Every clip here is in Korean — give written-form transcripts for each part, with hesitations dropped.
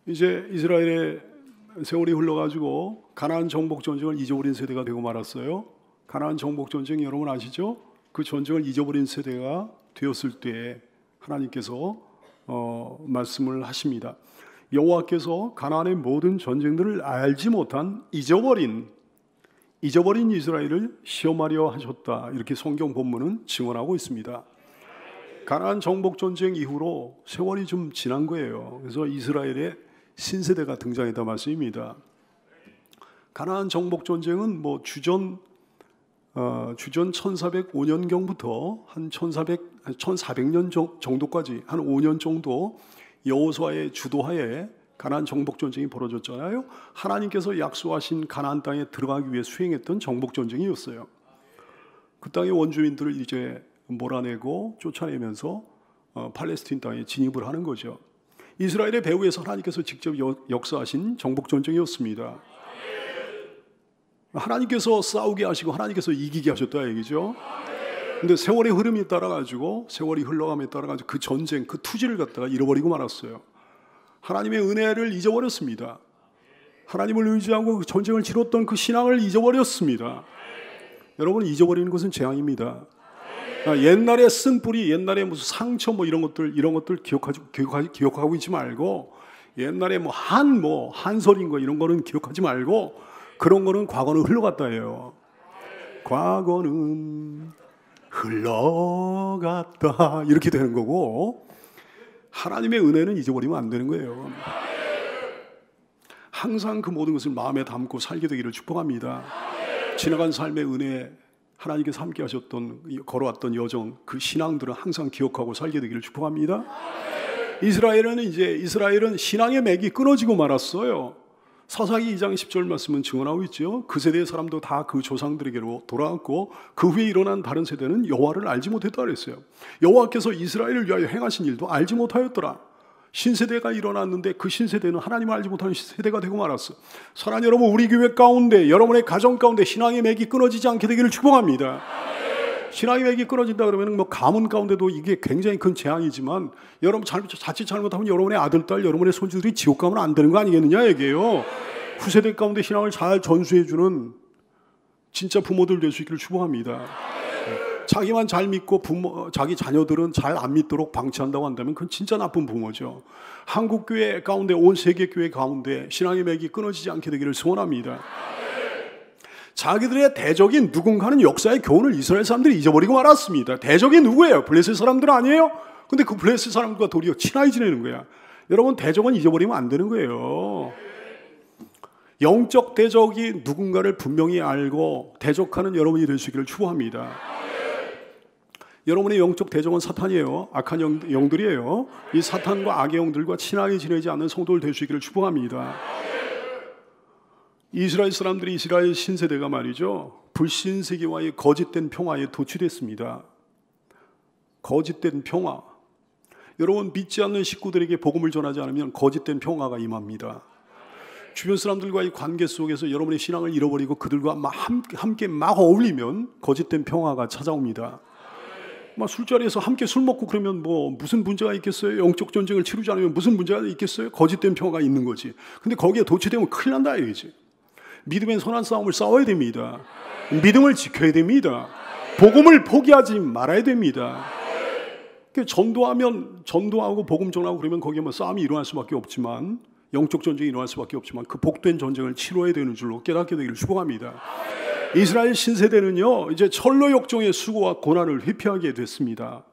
이제 이스라엘의 세월이 흘러가지고 가나안 정복 전쟁을 잊어버린 세대가 되고 말았어요. 가나안 정복 전쟁 여러분 아시죠? 그 전쟁을 잊어버린 세대가 되었을 때 하나님께서 말씀을 하십니다. 여호와께서 가나안의 모든 전쟁들을 알지 못한 잊어버린 이스라엘을 시험하려 하셨다. 이렇게 성경 본문은 증언하고 있습니다. 가나안 정복 전쟁 이후로 세월이 좀 지난 거예요. 그래서 이스라엘의 신세대가 등장했다 말씀입니다. 가나안 정복 전쟁은 뭐 주전 1405년경부터 한 1400년 정도까지 한 5년 정도 여호수아의 주도하에 가나안 정복 전쟁이 벌어졌잖아요. 하나님께서 약속하신 가나안 땅에 들어가기 위해 수행했던 정복 전쟁이었어요. 그 땅의 원주민들을 이제 몰아내고 쫓아내면서 팔레스틴 땅에 진입을 하는 거죠. 이스라엘의 배후에서 하나님께서 직접 역사하신 정복 전쟁이었습니다. 하나님께서 싸우게 하시고 하나님께서 이기게 하셨다 얘기죠. 근데 세월의 흐름이 따라가지고 세월이 흘러감에 따라가지고 그 전쟁, 그 투지를 갖다가 잃어버리고 말았어요. 하나님의 은혜를 잊어버렸습니다. 하나님을 의지하고 그 전쟁을 치렀던 그 신앙을 잊어버렸습니다. 여러분, 잊어버리는 것은 재앙입니다. 옛날에 쓴 뿌리, 옛날에 무슨 상처 뭐 이런 것들 기억하고 있지 말고, 옛날에 한설인 거 이런 거는 기억하지 말고, 그런 거는 과거는 흘러갔다 해요. 과거는 흘러갔다 이렇게 되는 거고, 하나님의 은혜는 잊어버리면 안 되는 거예요. 항상 그 모든 것을 마음에 담고 살게 되기를 축복합니다. 지나간 삶의 은혜, 하나님께서 함께 하셨던, 걸어왔던 여정, 그 신앙들은 항상 기억하고 살게 되기를 축복합니다. 이스라엘은 신앙의 맥이 끊어지고 말았어요. 사사기 2장 10절 말씀은 증언하고 있죠. 그 세대의 사람도 다 그 조상들에게로 돌아왔고 그 후에 일어난 다른 세대는 여호와를 알지 못했다 그랬어요. 여호와께서 이스라엘을 위하여 행하신 일도 알지 못하였더라. 신세대가 일어났는데 그 신세대는 하나님을 알지 못하는 세대가 되고 말았어. 사랑하는 여러분, 우리 교회 가운데, 여러분의 가정 가운데 신앙의 맥이 끊어지지 않게 되기를 축복합니다. 신앙의 맥이 끊어진다 그러면 뭐 가문 가운데도 이게 굉장히 큰 재앙이지만, 여러분 자칫 잘못하면 여러분의 아들, 딸, 여러분의 손주들이 지옥 가면 안 되는 거 아니겠느냐 얘기예요. 후세대 가운데 신앙을 잘 전수해주는 진짜 부모들 될 수 있기를 축복합니다. 자기만 잘 믿고 자기 자녀들은 잘 안 믿도록 방치한다고 한다면 그건 진짜 나쁜 부모죠. 한국 교회 가운데, 온 세계 교회 가운데 신앙의 맥이 끊어지지 않게 되기를 소원합니다. 자기들의 대적인 누군가는 역사의 교훈을 이스라엘 사람들이 잊어버리고 말았습니다. 대적이 누구예요? 블레셋 사람들 아니에요? 근데 그 블레셋 사람들과 도리어 친하게 지내는 거야. 여러분, 대적은 잊어버리면 안 되는 거예요. 영적 대적이 누군가를 분명히 알고 대적하는 여러분이 될 수 있기를 축복합니다. 여러분의 영적 대적은 사탄이에요. 악한 영들이에요. 이 사탄과 악의 영들과 친하게 지내지 않는 성도를 될 수 있기를 축복합니다. 이스라엘 사람들이, 이스라엘 신세대가 말이죠, 불신세계와의 거짓된 평화에 도취됐습니다. 거짓된 평화. 여러분, 믿지 않는 식구들에게 복음을 전하지 않으면 거짓된 평화가 임합니다. 주변 사람들과의 관계 속에서 여러분의 신앙을 잃어버리고 그들과 함께 어울리면 거짓된 평화가 찾아옵니다. 술자리에서 함께 술 먹고 그러면 무슨 문제가 있겠어요? 영적 전쟁을 치르지 않으면 무슨 문제가 있겠어요? 거짓된 평화가 있는 거지. 근데 거기에 도취되면 큰일 난다 이거지. 믿음의 선한 싸움을 싸워야 됩니다. 믿음을 지켜야 됩니다. 복음을 포기하지 말아야 됩니다. 전도하고 복음 전하고 그러면 거기에 싸움이 일어날 수밖에 없지만, 영적 전쟁이 일어날 수밖에 없지만 그 복된 전쟁을 치러야 되는 줄로 깨닫게 되기를 축복합니다. 이스라엘 신세대는요, 이제 철로 역정의 수고와 고난을 회피하게 됐습니다.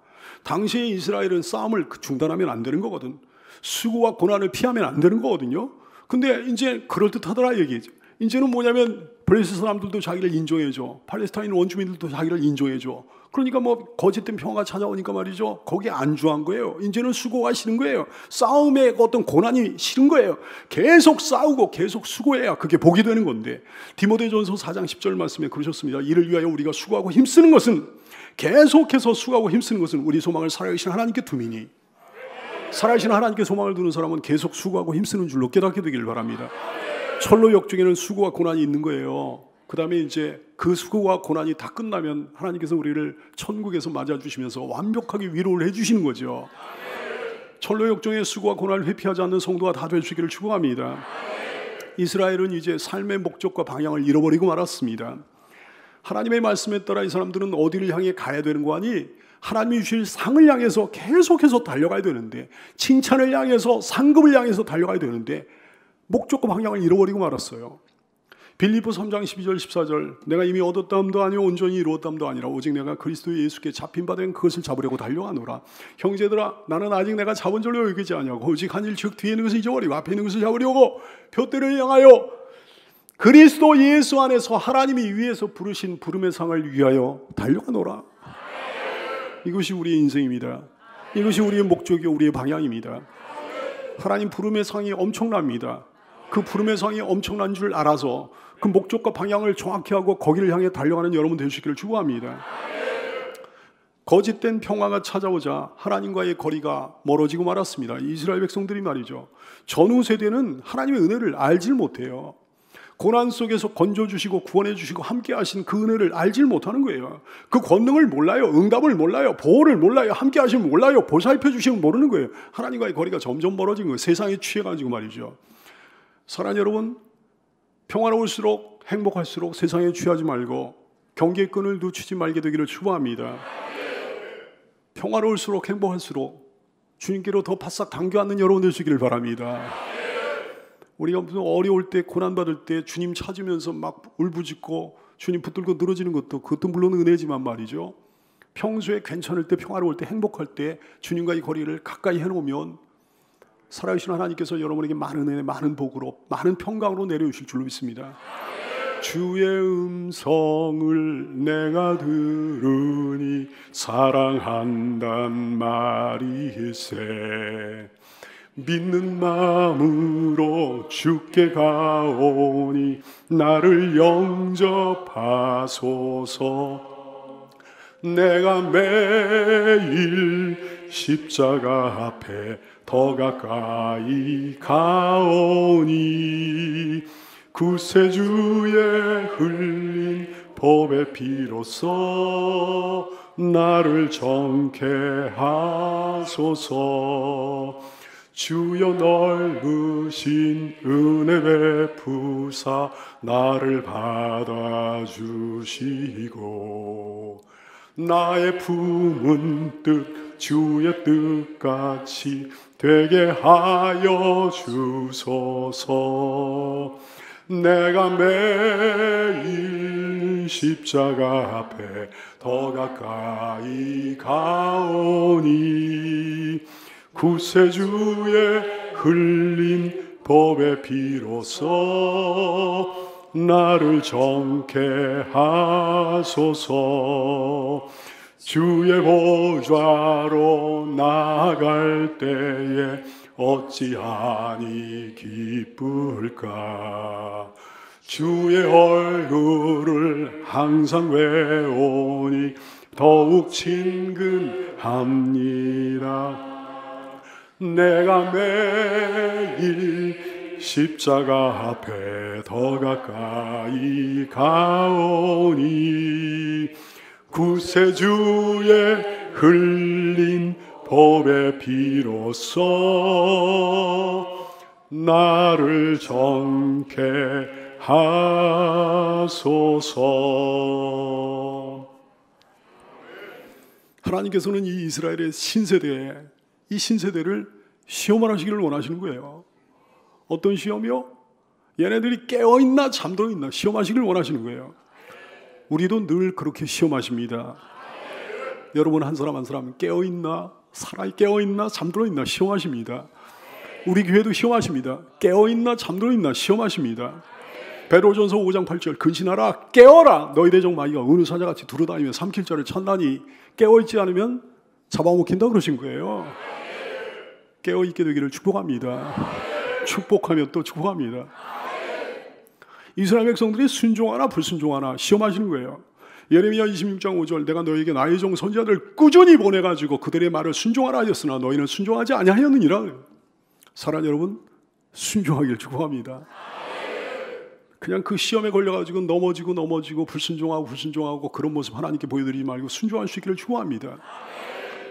당시에 이스라엘은 싸움을 중단하면 안 되는 거거든. 수고와 고난을 피하면 안 되는 거거든요. 근데 이제 그럴듯하더라 얘기죠. 이제는 뭐냐면 블레셋 사람들도 자기를 인정해줘. 팔레스타인 원주민들도 자기를 인정해줘. 그러니까 거짓된 평화가 찾아오니까 말이죠, 거기에 안주한 거예요. 이제는 수고가 싫은 거예요. 싸움의 어떤 고난이 싫은 거예요. 계속 싸우고 계속 수고해야 그게 복이 되는 건데, 디모데전서 4장 10절 말씀에 그러셨습니다. 이를 위하여 우리가 수고하고 힘쓰는 것은, 계속해서 수고하고 힘쓰는 것은 우리 소망을 살아계신 하나님께 둠이니, 살아계신 하나님께 소망을 두는 사람은 계속 수고하고 힘쓰는 줄로 깨닫게 되기를 바랍니다. 철로 역정에는 수고와 고난이 있는 거예요. 그 다음에 이제 그 수고와 고난이 다 끝나면 하나님께서 우리를 천국에서 맞아주시면서 완벽하게 위로를 해주시는 거죠. 철로 역정의 수고와 고난을 회피하지 않는 성도가 다 될 수 있기를 축복합니다. 이스라엘은 이제 삶의 목적과 방향을 잃어버리고 말았습니다. 하나님의 말씀에 따라 이 사람들은 어디를 향해 가야 되는 거 아니? 하나님이 주실 상을 향해서 계속해서 달려가야 되는데, 칭찬을 향해서, 상급을 향해서 달려가야 되는데 목적과 방향을 잃어버리고 말았어요. 빌립보 3장 12절 14절 내가 이미 얻었다함도 아니요 온전히 이루었다함도 아니라 오직 내가 그리스도 예수께 잡힌 바 된 그것을 잡으려고 달려가노라. 형제들아 나는 아직 내가 잡은 줄로 여기지 아니하고 오직 한 일 즉 뒤에 있는 것을 잊어버리고 앞에 있는 것을 잡으려고 표대를 향하여 그리스도 예수 안에서 하나님이 위에서 부르신 부름의 상을 위하여 달려가노라. 이것이 우리의 인생입니다. 이것이 우리의 목적이요 우리의 방향입니다. 하나님 부름의 상이 엄청납니다. 그 부름의 상이 엄청난 줄 알아서 그 목적과 방향을 정확히 하고 거기를 향해 달려가는 여러분 되시기를 축복합니다. 거짓된 평화가 찾아오자 하나님과의 거리가 멀어지고 말았습니다. 이스라엘 백성들이 말이죠. 전후 세대는 하나님의 은혜를 알질 못해요. 고난 속에서 건져주시고 구원해주시고 함께 하신 그 은혜를 알질 못하는 거예요. 그 권능을 몰라요. 응답을 몰라요. 보호를 몰라요. 함께 하시면 몰라요. 보살펴주시면 모르는 거예요. 하나님과의 거리가 점점 멀어진 거예요. 세상에 취해가지고 말이죠. 사랑하는 여러분, 평화로울수록 행복할수록 세상에 취하지 말고 경계의 끈을 놓치지 말게 되기를 축복합니다. 평화로울수록 행복할수록 주님께로 더 바싹 당겨앉는 여러분 되시기를 바랍니다. 우리가 무슨 어려울 때 고난받을 때 주님 찾으면서 막 울부짖고 주님 붙들고 늘어지는 그것도 물론 은혜지만 말이죠. 평소에 괜찮을 때 평화로울 때 행복할 때 주님과의 거리를 가까이 해놓으면 살아계신 하나님께서 여러분에게 많은 은혜, 많은 복으로, 많은 평강으로 내려주실 줄로 믿습니다. 주의 음성을 내가 들으니 사랑한단 말이세. 믿는 마음으로 주께 가오니 나를 영접하소서. 내가 매일 십자가 앞에 더 가까이 가오니 구세주의 흘린 법의 피로써 나를 정케 하소서. 주여 넓으신 은혜 베푸사 나를 받아주시고 나의 품은 뜻 주의 뜻같이 되게 하여 주소서. 내가 매일 십자가 앞에 더 가까이 가오니 구세주의 흘린 법의 피로써 나를 정케 하소서. 주의 보좌로 나아갈 때에 어찌하니 기쁠까. 주의 얼굴을 항상 외우니 더욱 친근합니다. 내가 매일 십자가 앞에 더 가까이 가오니 구세주의 흘린 법의 피로써 나를 정케 하소서. 하나님께서는 이 이스라엘의 신세대에 이 신세대를 시험을 하시기를 원하시는 거예요. 어떤 시험이요? 얘네들이 깨어있나 잠들어있나 시험하시기를 원하시는 거예요. 우리도 늘 그렇게 시험하십니다. 여러분 한 사람 한 사람 깨어있나 깨어있나 잠들어있나 시험하십니다. 우리 교회도 시험하십니다. 깨어있나 잠들어있나 시험하십니다. 베드로전서 5장 8절 근신하라 깨어라 너희 대적 마귀가 어느 사자같이 두루다니며 삼킬 자를 찾나니 깨어있지 않으면 잡아먹힌다 그러신 거예요. 깨어있게 되기를 축복합니다. 축복하며 또 축복합니다. 이스라엘 백성들이 순종하나 불순종하나 시험하시는 거예요. 예레미야 26장 5절 내가 너에게 나의 종 선지자들을 꾸준히 보내가지고 그들의 말을 순종하라 하였으나 너희는 순종하지 아니하였느니라. 사랑하는 여러분 순종하기를 축복합니다. 그냥 그 시험에 걸려가지고 넘어지고 불순종하고 그런 모습 하나님께 보여드리지 말고 순종할 수 있기를 축복합니다.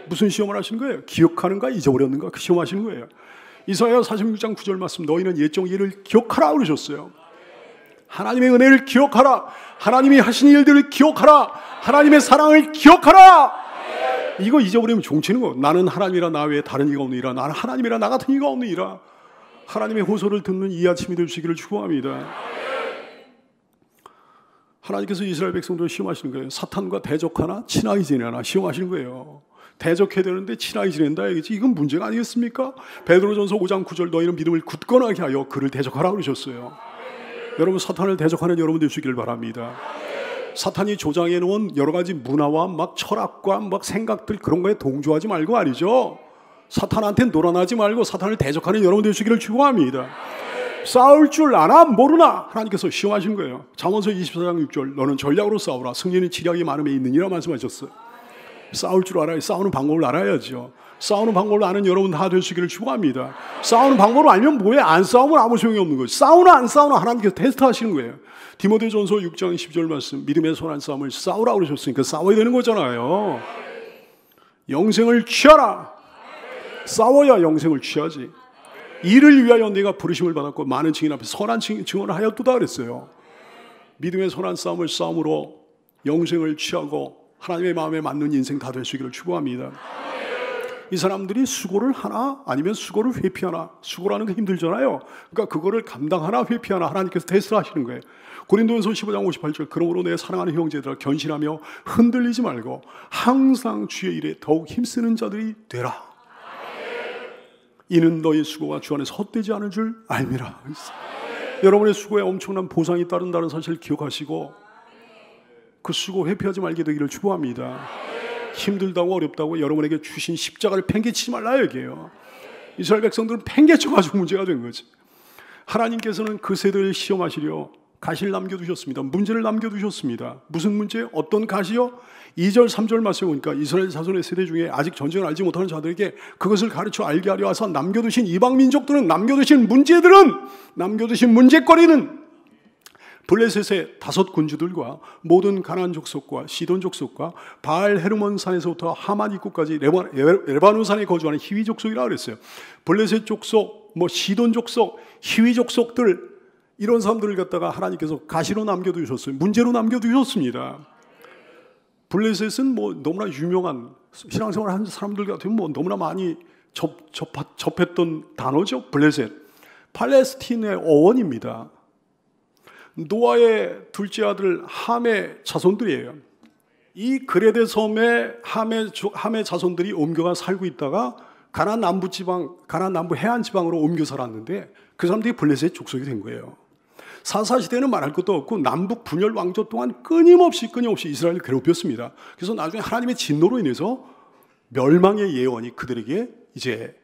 무슨 시험을 하시는 거예요? 기억하는가 잊어버렸는가 그 시험 하시는 거예요. 이사야 46장 9절 말씀, 너희는 옛적 일을 기억하라 그러셨어요. 하나님의 은혜를 기억하라. 하나님이 하신 일들을 기억하라. 하나님의 사랑을 기억하라. 이거 잊어버리면 종치는 거. 나는 하나님이라 나 외에 다른 이가 없느니라. 나는 하나님이라 나 같은 이가 없느니라. 하나님의 호소를 듣는 이 아침이 되시기를 축원합니다. 하나님께서 이스라엘 백성들을 시험하시는 거예요. 사탄과 대적하나 친하게 지내나 시험하시는 거예요. 대적해야 되는데 친하게 지낸다 이거지. 이건 문제가 아니겠습니까? 베드로전서 5장 9절, 너희는 믿음을 굳건하게 하여 그를 대적하라 그러셨어요. 여러분, 사탄을 대적하는 여러분 되시기를 바랍니다. 사탄이 조장해 놓은 여러 가지 문화와 막 철학과 막 생각들 그런 거에 동조하지 말고 말이죠. 사탄한테 놀아나지 말고 사탄을 대적하는 여러분 되시기를 축원합니다. 싸울 줄 아나 모르나 하나님께서 시험하신 거예요. 잠언서 24장 6절, 너는 전략으로 싸우라. 승리는 지략이 많음에 있느니라 말씀하셨어요. 싸울 줄 알아야, 싸우는 방법을 알아야죠. 싸우는 방법을 아는 여러분 다 되시기를 축원합니다. 싸우는 방법을 알면 뭐해? 안 싸우면 아무 소용이 없는 거죠. 싸우나 안 싸우나 하나님께서 테스트하시는 거예요. 디모데전서 6장 10절 말씀, 믿음의 선한 싸움을 싸우라 그러셨으니까 싸워야 되는 거잖아요. 영생을 취하라. 싸워야 영생을 취하지. 이를 위하여 내가 부르심을 받았고 많은 증인 앞에 선한 증언을 하였도다 그랬어요. 믿음의 선한 싸움을 싸움으로 영생을 취하고 하나님의 마음에 맞는 인생 다 되시기를 축원합니다. 이 사람들이 수고를 하나 아니면 수고를 회피하나. 수고라는 게 힘들잖아요. 그러니까 그거를 감당하나 회피하나 하나님께서 테스트를 하시는 거예요. 고린도전서 15장 58절, 그러므로 내 사랑하는 형제들아 견실하며 흔들리지 말고 항상 주의 일에 더욱 힘쓰는 자들이 되라. 이는 너희 수고가 주 안에서 헛되지 않을 줄 알미라. 여러분의 수고에 엄청난 보상이 따른다는 사실을 기억하시고 그 수고 회피하지 말게 되기를 축원합니다. 힘들다고 어렵다고 여러분에게 주신 십자가를 팽개치지 말라 얘기해요. 이스라엘 백성들은 팽개쳐가지고 문제가 된 거지. 하나님께서는 그 세대를 시험하시려 가시를 남겨두셨습니다. 문제를 남겨두셨습니다. 무슨 문제? 어떤 가시요? 2절 3절 말씀에 보니까 이스라엘 자손의 세대 중에 아직 전쟁을 알지 못하는 자들에게 그것을 가르쳐 알게 하려 하사 남겨두신 이방 민족들은, 남겨두신 문제들은, 남겨두신 문제거리는 블레셋의 5 군주들과 모든 가나안 족속과 시돈 족속과 바알 헤르몬 산에서부터 하만 입구까지 레바논 산에 거주하는 히위 족속이라고 그랬어요. 블레셋 족속, 시돈 족속, 히위 족속들, 이런 사람들을 갖다가 하나님께서 가시로 남겨두셨어요. 문제로 남겨두셨습니다. 블레셋은 너무나 유명한 신앙생활을 한 사람들 같으면 너무나 많이 접했던 단어죠. 블레셋. 팔레스틴의 어원입니다. 노아의 둘째 아들 함의 자손들이에요. 이 그레데 섬에 함의 자손들이 옮겨가 살고 있다가 가나안 남부 지방, 가나안 남부 해안 지방으로 옮겨 살았는데 그 사람들이 블레셋 족속이 된 거예요. 사사시대는 말할 것도 없고 남북 분열 왕조 동안 끊임없이 이스라엘을 괴롭혔습니다. 그래서 나중에 하나님의 진노로 인해서 멸망의 예언이 그들에게 이제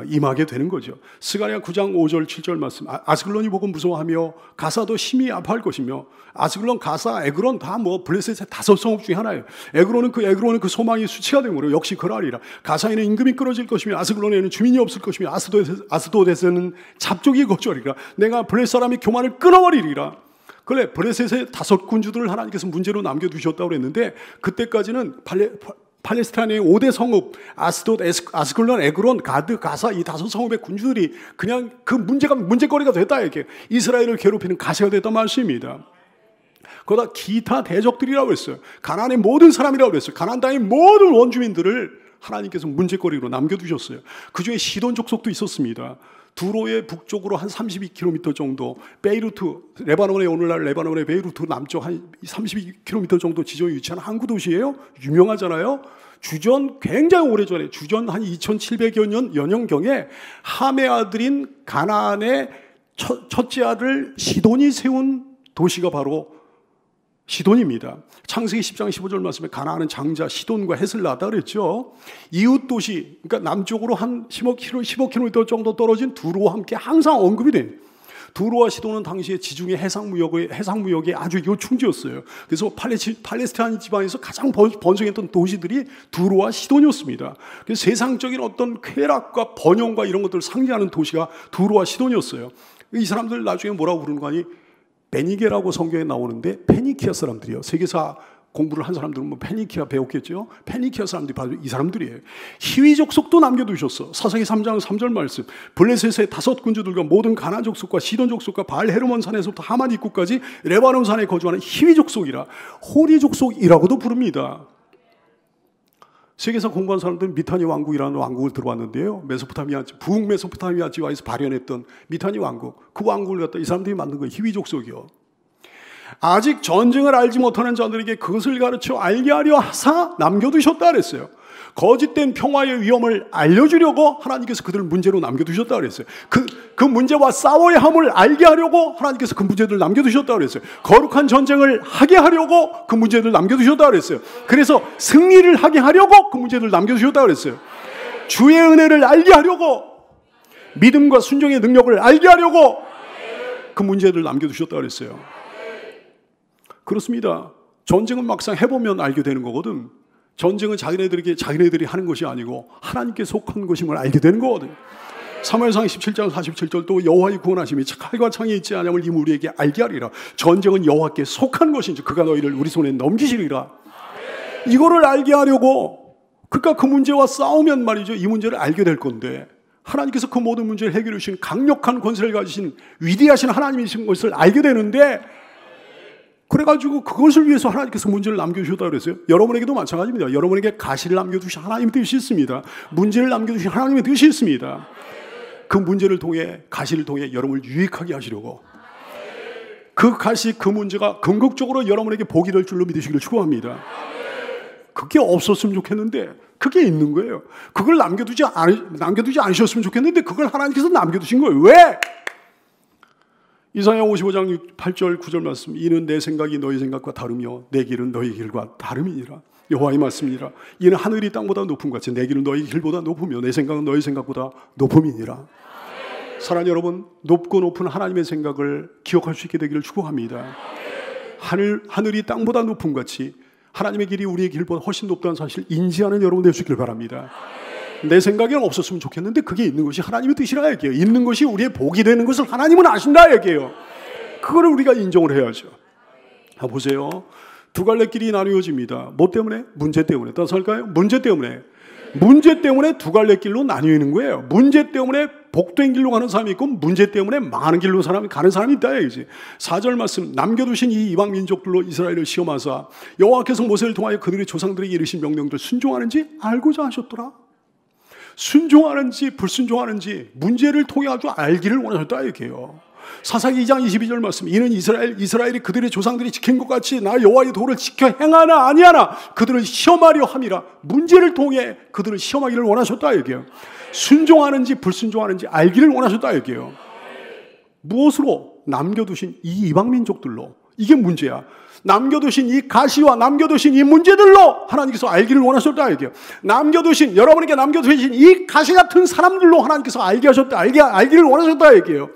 임하게 되는 거죠. 스가랴 9장 5절 7절 말씀, 아스글론이 보고 무서워하며 가사도 심히 아파할 것이며, 아스글론, 가사, 에그론 다 블레셋의 5 성읍 중에 하나예요. 에그론은 그 소망이 수치가 된 거예요. 역시 그러하리라. 가사에는 임금이 끊어질 것이며 아스글론에는 주민이 없을 것이며 아스도데스는 잡족이 거주하리라. 내가 블레셋 사람이 교만을 끊어버리리라. 그래, 블레셋의 5 군주들을 하나님께서 문제로 남겨두셨다고 그랬는데 그때까지는 팔레스타인의 5대 성읍, 아스돗, 아스글론, 에그론, 가드, 가사, 이 5 성읍의 군주들이 그냥 그 문제거리가 됐다 이렇게 이스라엘을 괴롭히는 가시가 됐단 말씀입니다. 거기다 기타 대적들이라고 했어요. 가나안의 모든 사람이라고 했어요. 가나안 땅의 모든 원주민들을 하나님께서 문제거리로 남겨두셨어요. 그 중에 시돈 족속도 있었습니다. 두로의 북쪽으로 한 32km 정도, 베이루트, 오늘날 레바논의 베이루트 남쪽 한 32km 정도 지점에 위치한 항구 도시예요. 유명하잖아요. 주전 굉장히 오래전에, 주전 한 2700여 년 연형경에 함의 아들인 가나안의 첫째 아들 시돈이 세운 도시가 바로 시돈입니다. 창세기 10장 15절 말씀에 가나안은 장자 시돈과 헷을 낳았다 그랬죠. 이웃 도시, 그러니까 남쪽으로 한 15km 정도 떨어진 두로와 함께 항상 언급이 돼요. 두로와 시돈은 당시에 지중해 해상무역의 아주 요충지였어요. 그래서 팔레스타인 지방에서 가장 번성했던 도시들이 두로와 시돈이었습니다. 그래서 세상적인 어떤 쾌락과 번영과 이런 것들을 상징하는 도시가 두로와 시돈이었어요. 이 사람들 나중에 뭐라고 부르는 거 아니? 베니게라고 성경에 나오는데 페니키아 사람들이요. 세계사 공부를 한 사람들은 뭐 페니키아 배웠겠죠. 페니키아 사람들이 바로 이 사람들이에요. 희위 족속도 남겨두셨어. 사사기 3장 3절 말씀. 블레셋의 5 군주들과 모든 가나안 족속과 시돈 족속과 바알 헤르몬 산에서부터 하만 입구까지 레바논 산에 거주하는 희위 족속이라 호리 족속이라고도 부릅니다. 세계에서 공부한 사람들은 미타니 왕국이라는 왕국을 들어왔는데요. 메소포타미아, 북메소포타미아 지방에서 발현했던 미타니 왕국. 그 왕국을 갖다 이 사람들이 만든 거예요. 희위 족속이요. 아직 전쟁을 알지 못하는 자들에게 그것을 가르쳐 알게 하려 하사 남겨두셨다 그랬어요. 거짓된 평화의 위험을 알려주려고 하나님께서 그들을 문제로 남겨두셨다 그랬어요. 그 문제와 싸워야 함을 알게 하려고 하나님께서 그 문제들을 남겨두셨다 그랬어요. 거룩한 전쟁을 하게 하려고 그 문제들을 남겨두셨다 그랬어요. 그래서 승리를 하게 하려고 그 문제들을 남겨두셨다 그랬어요. 주의 은혜를 알게 하려고, 믿음과 순종의 능력을 알게 하려고 그 문제들을 남겨두셨다 그랬어요. 그렇습니다. 전쟁은 막상 해보면 알게 되는 거거든. 전쟁은 자기네들이 하는 것이 아니고 하나님께 속한 것임을 알게 되는 거거든. 사무엘상 17장 47절 또 여호와의 구원하심이 칼과 창이 있지 않음을 이 우리에게 알게 하리라. 전쟁은 여호와께 속한 것인지 그가 너희를 우리 손에 넘기시리라. 이거를 알게 하려고, 그러니까 그 문제와 싸우면 말이죠, 이 문제를 알게 될 건데, 하나님께서 그 모든 문제를 해결해 주신 강력한 권세를 가지신 위대하신 하나님이신 것을 알게 되는데, 그래가지고 그것을 위해서 하나님께서 문제를 남겨주셨다고 그랬어요. 여러분에게도 마찬가지입니다. 여러분에게 가시를 남겨두신 하나님의 뜻이 있습니다. 문제를 남겨두신 하나님의 뜻이 있습니다. 그 문제를 통해, 가시를 통해 여러분을 유익하게 하시려고, 그 가시, 그 문제가 궁극적으로 여러분에게 복이 될 줄로 믿으시기를 축원합니다. 그게 없었으면 좋겠는데 그게 있는 거예요. 그걸 남겨두지 않으셨으면 좋겠는데 그걸 하나님께서 남겨두신 거예요. 왜? 이사야 55장 8절 9절 말씀. 이는 내 생각이 너희 생각과 다르며 내 길은 너희 길과 다름이니라. 여호와의 말씀이니라. 이는 하늘이 땅보다 높은 것 같이 내 길은 너희 길보다 높으며 내 생각은 너희 생각보다 높음이니라. 사랑하는 여러분, 높고 높은 하나님의 생각을 기억할 수 있게 되기를 축복합니다. 하늘이 땅보다 높은 것 같이 하나님의 길이 우리의 길보다 훨씬 높다는 사실을 인지하는 여러분 될 수 있기를 바랍니다. 내 생각에는 없었으면 좋겠는데 그게 있는 것이 하나님의 뜻이라 얘기해요. 있는 것이 우리의 복이 되는 것을 하나님은 아신다 얘기해요. 그거를 우리가 인정을 해야죠. 자, 보세요. 두 갈래 길이 나뉘어집니다. 뭐 때문에? 문제 때문에. 따라서 할까요? 문제 때문에. 문제 때문에 두 갈래 길로 나뉘는 거예요. 문제 때문에 복된 길로 가는 사람이 있고 문제 때문에 망하는 길로 가는 사람이 있다 얘기지. 4절 말씀. 남겨두신 이 이방 민족들로 이스라엘을 시험하사 여호와께서 모세를 통하여 그들의 조상들에게 이르신 명령들 순종하는지 알고자 하셨더라. 순종하는지 불순종하는지 문제를 통해 아주 알기를 원하셨다 얘기해요. 사사기 2장 22절 말씀. 이는 이스라엘이 그들의 조상들이 지킨 것 같이 나 여호와의 도를 지켜 행하나 아니하나 그들을 시험하려 함이라. 문제를 통해 그들을 시험하기를 원하셨다 얘기해요. 순종하는지 불순종하는지 알기를 원하셨다 얘기해요. 무엇으로? 남겨두신 이 이방 민족들로. 이게 문제야. 남겨두신 이 가시와 남겨두신 이 문제들로 하나님께서 알기를 원하셨다 얘기해요. 여러분에게 남겨두신 이 가시 같은 사람들로 하나님께서 알기를 원하셨다 얘기해요.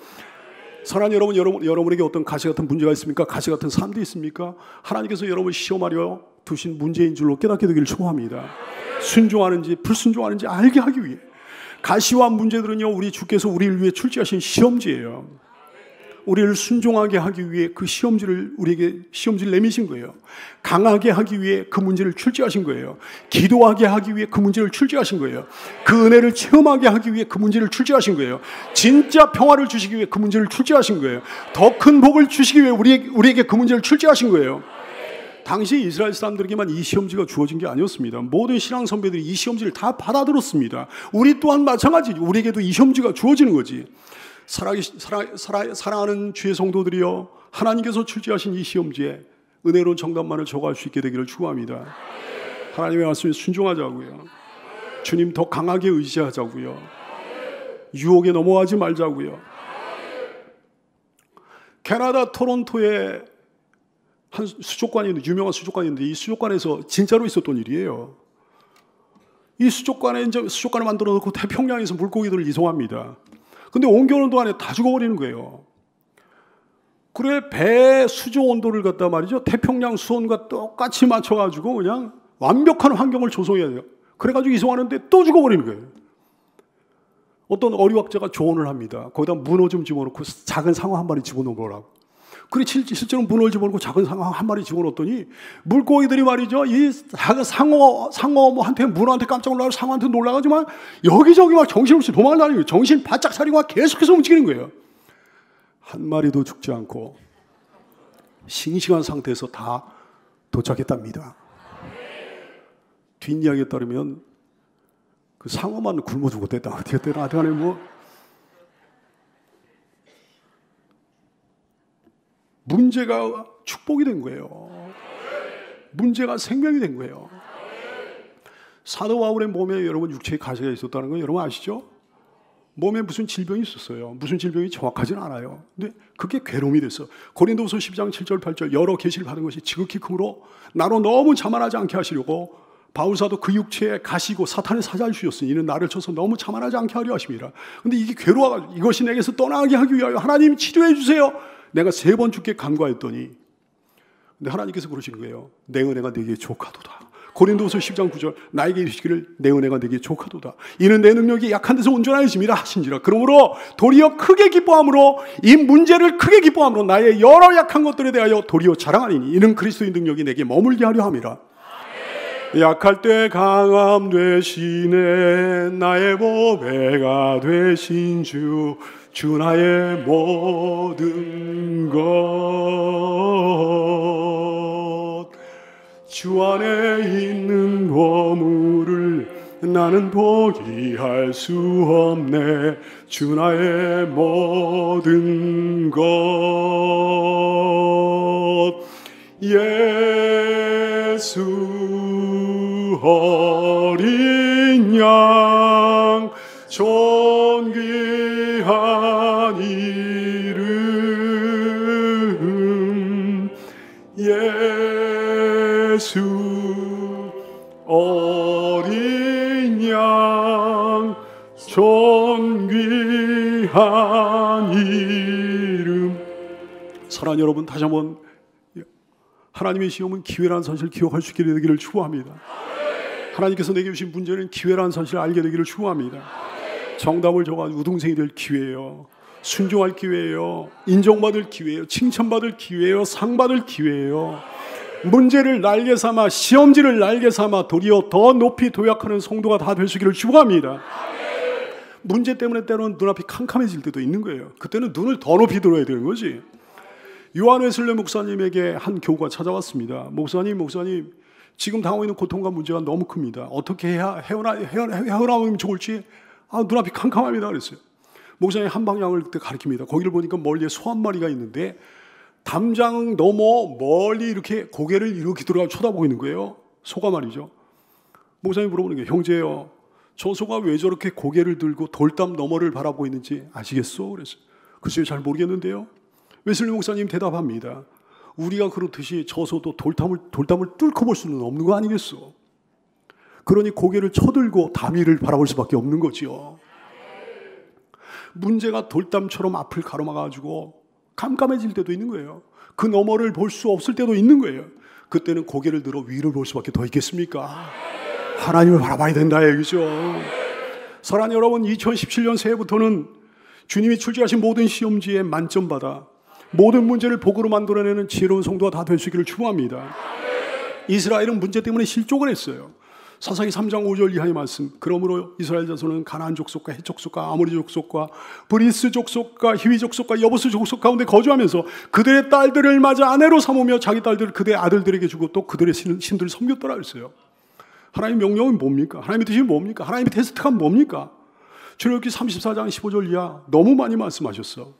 사랑하는 여러분에게 어떤 가시 같은 문제가 있습니까? 가시 같은 사람도 있습니까? 하나님께서 여러분을 시험하려 두신 문제인 줄로 깨닫게 되기를 축원합니다. 순종하는지 불순종하는지 알게 하기 위해. 가시와 문제들은요, 우리 주께서 우리를 위해 출제하신 시험지예요. 우리를 순종하게 하기 위해 그 우리에게 시험지를 내미신 거예요. 강하게 하기 위해 그 문제를 출제하신 거예요. 기도하게 하기 위해 그 문제를 출제하신 거예요. 그 은혜를 체험하게 하기 위해 그 문제를 출제하신 거예요. 진짜 평화를 주시기 위해 그 문제를 출제하신 거예요. 더 큰 복을 주시기 위해 우리에게 그 문제를 출제하신 거예요. 당시 이스라엘 사람들에게만 이 시험지가 주어진 게 아니었습니다. 모든 신앙 선배들이 이 시험지를 다 받아들었습니다. 우리 또한 마찬가지죠. 우리에게도 이 시험지가 주어지는 거지. 사랑하는 주의 성도들이여, 하나님께서 출제하신 이 시험지에 은혜로운 정답만을 적어갈 수 있게 되기를 축원합니다. 하나님의 말씀에 순종하자고요. 주님 더 강하게 의지하자고요. 유혹에 넘어가지 말자고요. 캐나다 토론토에 한 유명한 수족관이 있는데 이 수족관에서 진짜로 있었던 일이에요. 이 수족관을 만들어 놓고 태평양에서 물고기들을 이송합니다. 근데 옮겨오는 동안에 다 죽어버리는 거예요. 그래, 배 수조 온도를 갖다 말이죠, 태평양 수온과 똑같이 맞춰가지고 그냥 완벽한 환경을 조성해야 돼요. 그래가지고 이송하는데 또 죽어버리는 거예요. 어떤 어류학자가 조언을 합니다. 거기다 문어 좀 집어넣고 작은 상어 한 마리 집어넣으라고. 그래 실제로 문을 집어넣고 작은 상어 한 마리 집어넣었더니 물고기들이 말이죠. 이 상어한테 문어한테 깜짝 놀라고 상어한테 놀라가지만 여기저기 막 정신없이 도망을 다니는 거예요. 정신 바짝 차리고 막 계속해서 움직이는 거예요. 한 마리도 죽지 않고 싱싱한 상태에서 다 도착했답니다. 뒷이야기에 따르면 그 상어만 굶어 죽었댔다. 어떻게 됐나 하여튼간에 뭐 문제가 축복이 된 거예요. 문제가 생명이 된 거예요. 사도 바울의 몸에 여러분 육체의 가시가 있었다는 건 여러분 아시죠? 몸에 무슨 질병이 있었어요. 무슨 질병이 정확하지는 않아요. 근데 그게 괴로움이 됐어. 고린도후서 10장 7절 8절 여러 계시를 받은 것이 지극히 크므로 나로 너무 자만하지 않게 하시려고 바울사도 그 육체에 가시고 사탄의 사자를 주셨으니 이는 나를 쳐서 너무 자만하지 않게 하려 하십니다. 근데 이게 괴로워가지고 이것이 내게서 떠나게 하기 위하여 하나님 치료해 주세요. 내가 3번 주께 간구하였더니 근데 하나님께서 그러시는 거예요. 내 은혜가 네게 족하도다. 고린도후서 10장 9절 나에게 이르시기를 내 은혜가 네게 족하도다. 이는 내 능력이 약한 데서 온전하여짐이라 하신지라. 그러므로 도리어 크게 기뻐함으로 이 문제를 크게 기뻐함으로 나의 여러 약한 것들에 대하여 도리어 자랑하리니 이는 그리스도의 능력이 내게 머물게 하려 함이라. 약할 때 강함 되시네 나의 보배가 되신 주 나의 모든 것 주 안에 있는 보물을 나는 포기할 수 없네 주 나의 모든 것 예수 어린 양 존귀한 이름 예수 어린 양 존귀한 이름. 사랑하는 여러분, 다시 한번 하나님의 시험은 기회라는 사실을 기억할 수 있게 되기를 축복합니다. 하나님께서 내게 주신 문제는 기회라는 사실을 알게 되기를 축복합니다. 정답을 줘가지고 우등생이 될 기회예요. 순종할 기회예요. 인정받을 기회예요. 칭찬받을 기회예요. 상받을 기회예요. 문제를 날개 삼아 시험지를 날개 삼아 도리어 더 높이 도약하는 성도가 다 될 수 있기를 축복합니다. 문제 때문에 때로는 눈앞이 캄캄해질 때도 있는 거예요. 그때는 눈을 더 높이 들어야 되는 거지. 요한 웨슬레 목사님에게 한 교우가 찾아왔습니다. 목사님 지금 당하고 있는 고통과 문제가 너무 큽니다. 어떻게 해야 헤어나오면 좋을지 눈앞이 캄캄합니다 그랬어요. 목사님이 한 방향을 그때 가리킵니다. 거기를 보니까 멀리에 소 한 마리가 있는데 담장 넘어 멀리 이렇게 고개를 이렇게 들어가 쳐다보고 있는 거예요. 소가 말이죠. 목사님이 물어보는 게 형제요, 저 소가 왜 저렇게 고개를 들고 돌담 너머를 바라보고 있는지 아시겠소? 그랬어요. 글쎄요, 잘 모르겠는데요. 웨슬리 목사님 대답합니다. 우리가 그렇듯이 저 소도 돌담을 뚫고 볼 수는 없는 거 아니겠소? 그러니 고개를 쳐들고 담 위를 바라볼 수밖에 없는 거지요. 문제가 돌담처럼 앞을 가로막아가지고 깜깜해질 때도 있는 거예요. 그 너머를 볼 수 없을 때도 있는 거예요. 그때는 고개를 들어 위를 볼 수밖에 더 있겠습니까? 하나님을 바라봐야 된다 얘기죠. 사랑하는 여러분, 2017년 새해부터는 주님이 출제하신 모든 시험지에 만점 받아 모든 문제를 복으로 만들어내는 지혜로운 성도가 다 될 수 있기를 축복합니다. 이스라엘은 문제 때문에 실족을 했어요. 사사기 3장 5절 이하의 말씀. 그러므로 이스라엘 자손은 가나안 족속과 헷 족속과 아모리 족속과 브리스 족속과 히위 족속과 여부스 족속 가운데 거주하면서 그들의 딸들을 맞아 아내로 삼으며 자기 딸들을 그들의 아들들에게 주고 또 그들의 신들을 섬겼더라 했어요. 하나님의 명령은 뭡니까? 하나님의 뜻이 뭡니까? 하나님의 테스트가 뭡니까? 출애굽기 34장 15절 이하 너무 많이 말씀하셨어.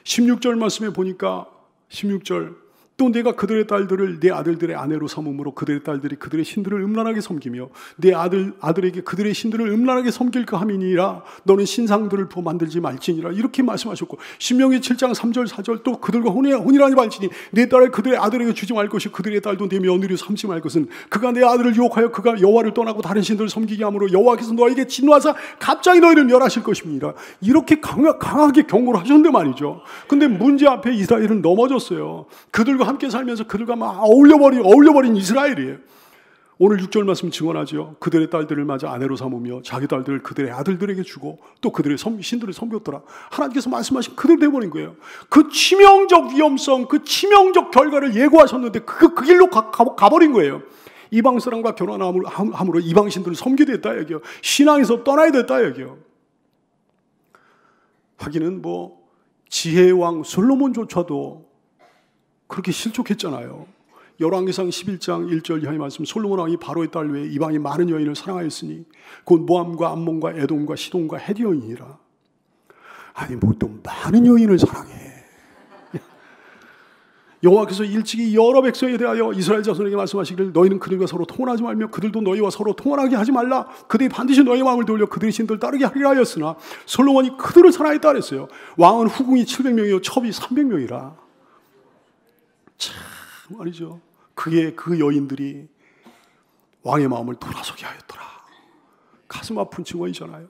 16절 말씀에 보니까 16절 또 내가 그들의 딸들을 내 아들들의 아내로 삼음으로 그들의 딸들이 그들의 신들을 음란하게 섬기며 내 아들에게 그들의 신들을 음란하게 섬길까 함이니라. 너는 신상들을 부어 만들지 말지니라. 이렇게 말씀하셨고, 신명기 7장 3절 4절 또 그들과 혼이라니 말지니 내 딸을 그들의 아들에게 주지 말 것이 그들의 딸도 내 며느리로 삼지 말 것은 그가 내 아들을 유혹하여 그가 여호와를 떠나고 다른 신들을 섬기게 함으로 여호와께서 너에게 진노하사 갑자기 너희를 멸하실 것입니다. 이렇게 강하게 경고를 하셨는데 말이죠. 근데 문제 앞에 이스라엘은 넘어졌어요. 그들과 함께 살면서 그들과 막 어울려버린 이스라엘이에요. 오늘 6절 말씀 증언하죠. 그들의 딸들을 맞아 아내로 삼으며 자기 딸들을 그들의 아들들에게 주고 또 그들의 신들을 섬겼더라. 하나님께서 말씀하신 그대로 돼버린 거예요. 그 치명적 위험성, 그 치명적 결과를 예고하셨는데 그 길로 가버린 거예요. 이방 사람과 결혼함으로 이방 신들을 섬기게 됐다 여기요. 신앙에서 떠나야 됐다 여기요. 하기는 뭐 지혜의 왕 솔로몬조차도 그렇게 실족했잖아요. 열왕기상 11장 1절 이하의 말씀, 솔로몬 왕이 바로의 딸 외에 이방이 많은 여인을 사랑하였으니 곧 모함과 암몬과 에돔과 시돈과 헤디 여인이라. 아니 뭐 또 많은 여인을 사랑해. 여호와께서 일찍이 여러 백성에 대하여 이스라엘 자손에게 말씀하시기를 너희는 그들과 서로 통혼하지 말며 그들도 너희와 서로 통혼하게 하지 말라. 그들이 반드시 너희의 마음을 돌려 그들의 신들을 따르게 하리라 하였으나 솔로몬이 그들을 사랑했다 그랬어요. 왕은 후궁이 700명이요 첩이 300명이라. 참 말이죠. 그의 그 여인들이 왕의 마음을 돌아서게 하였더라. 가슴 아픈 증언이잖아요.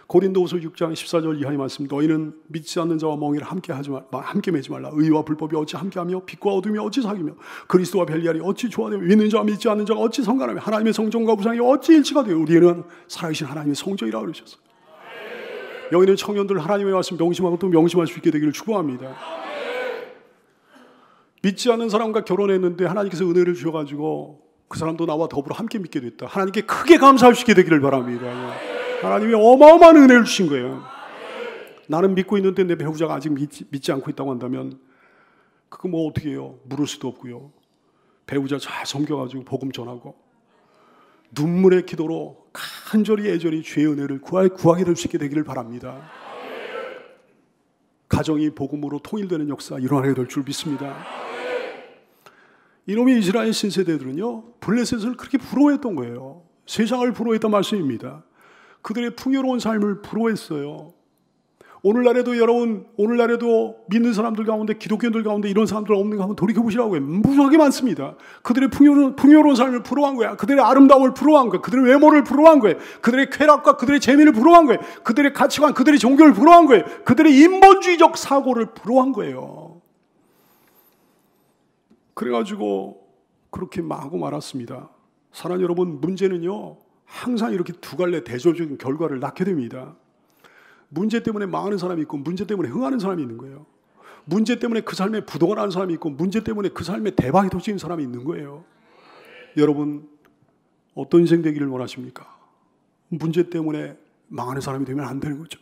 고린도후서 6장 14절 이하의 말씀, 너희는 믿지 않는 자와 멍에를 함께 매지 말라. 의와 불법이 어찌 함께하며 빛과 어둠이 어찌 사귀며 그리스도와 벨리알이 어찌 조화되며 믿는 자와 믿지 않는 자가 어찌 상관하며 하나님의 성전과 우상이 어찌 일치가 되어 우리는 살아계신 하나님의 성전이라고 그러셨어요. 여기는 청년들 하나님의 말씀 명심하고 또 명심할 수 있게 되기를 축복합니다. 믿지 않는 사람과 결혼했는데 하나님께서 은혜를 주셔가지고 그 사람도 나와 더불어 함께 믿게 됐다. 하나님께 크게 감사할 수 있게 되기를 바랍니다. 하나님이 어마어마한 은혜를 주신 거예요. 나는 믿고 있는데 내 배우자가 아직 믿지 않고 있다고 한다면 그거 뭐 어떻게 해요? 물을 수도 없고요. 배우자 잘 섬겨가지고 복음 전하고 눈물의 기도로 간절히 애절히 주의 은혜를 구하게 될 수 있게 되기를 바랍니다. 가정이 복음으로 통일되는 역사 일어나게 될 줄 믿습니다. 이놈의 이스라엘 신세대들은요 블레셋을 그렇게 부러워했던 거예요. 세상을 부러워했던 말씀입니다. 그들의 풍요로운 삶을 부러워했어요. 오늘날에도 여러분, 오늘날에도 믿는 사람들 가운데, 기독교인들 가운데 이런 사람들 없는 가 한번 돌이켜보시라고 해요. 무수하게 많습니다. 그들의 풍요로운 삶을 부러워한 거야. 그들의 아름다움을 부러워한 거야. 그들의 외모를 부러워한 거예요. 그들의 쾌락과 그들의 재미를 부러워한 거예요. 그들의 가치관, 그들의 종교를 부러워한 거예요. 그들의 인본주의적 사고를 부러워한 거예요. 그래가지고 그렇게 하고 말았습니다. 사랑 여러분, 문제는요 항상 이렇게 두 갈래 대조적인 결과를 낳게 됩니다. 문제 때문에 망하는 사람이 있고 문제 때문에 흥하는 사람이 있는 거예요. 문제 때문에 그 삶에 부도가 나는 사람이 있고 문제 때문에 그 삶에 대박이 터지는 사람이 있는 거예요. 여러분 어떤 인생 되기를 원하십니까? 문제 때문에 망하는 사람이 되면 안 되는 거죠.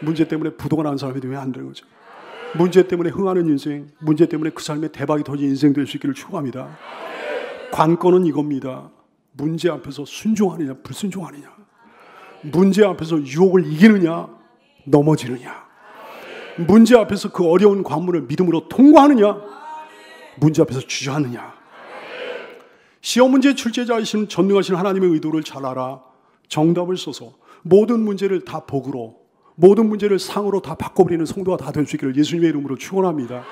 문제 때문에 부도가 나는 사람이 되면 안 되는 거죠. 문제 때문에 흥하는 인생, 문제 때문에 그 삶에 대박이 터진 인생 될 수 있기를 축복합니다. 관건은 이겁니다. 문제 앞에서 순종하느냐 불순종하느냐, 문제 앞에서 유혹을 이기느냐 넘어지느냐, 문제 앞에서 그 어려운 관문을 믿음으로 통과하느냐, 문제 앞에서 주저하느냐. 시험 문제 출제자이신 전능하신 하나님의 의도를 잘 알아 정답을 써서 모든 문제를 다 복으로, 모든 문제를 상으로 다 바꿔버리는 성도가 다 될 수 있기를 예수님의 이름으로 축원합니다.